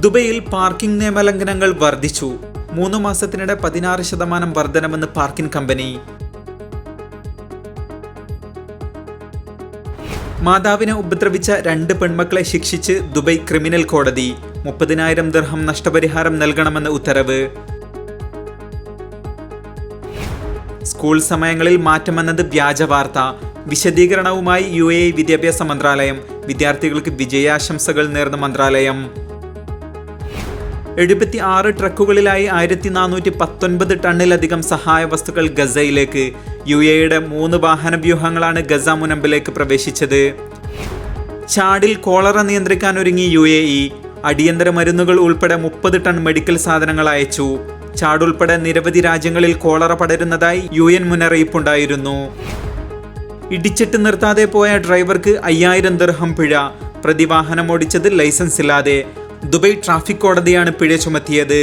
ദുബൈയിൽ പാർക്കിംഗ് നിയമലംഘനങ്ങൾ വർദ്ധിച്ചു. 3 മാസത്തിനിടെ 16% വർധനമെന്ന് പാർക്കിംഗ് കമ്പനി. മാതാവിനെ ഉപദ്രവിച്ച 2 പെൺമക്കളെ ശിക്ഷിച്ച് ദുബൈ ക്രിമിനൽ കോടതി. 30,000 ദിർഹം നഷ്ടപരിഹാരം നൽകണമെന്ന് ഉത്തരവ്. സ്കൂൾ സമയങ്ങളിൽ മാറ്റമെന്നത് വ്യാജ വാർത്ത. വിശദീകരണവുമായി UAE വിദ്യാഭ്യാസ മന്ത്രാലയം. വിദ്യാർത്ഥികൾക്ക് വിജയാശംസകൾ നേർന്ന മന്ത്രാലയം. 76 ട്രക്കുകളിലായി 1419 ടണ്ണിലധികം സഹായ വസ്തുക്കൾ ഗസയിലേക്ക്. UAEയുടെ 3 വാഹന വ്യൂഹങ്ങളാണ് ഗസ മുനമ്പിലേക്ക് പ്രവേശിച്ചത്. ചാഡിൽ കോളറ നിയന്ത്രിക്കാൻ ഒരുങ്ങി UAE. അടിയന്തര മരുന്നുകൾ ഉൾപ്പെടെ 30 ടൺ മെഡിക്കൽ സാധനങ്ങൾ അയച്ചു. ചാഡ് ഉൾപ്പെടെ നിരവധി രാജ്യങ്ങളിൽ കോളറ പടരുന്നതായി UN മുന്നറിയിപ്പുണ്ടായിരുന്നു. ഇടിച്ചിട്ട് നിർത്താതെ പോയ ഡ്രൈവർക്ക് 5000 ദിർഹം പിഴ. പ്രതി വാഹനം ഓടിച്ചത് ലൈസൻസ് ഇല്ലാതെ. ദുബൈ ട്രാഫിക് കോടതിയാണ് പിഴ ചുമത്തിയത്.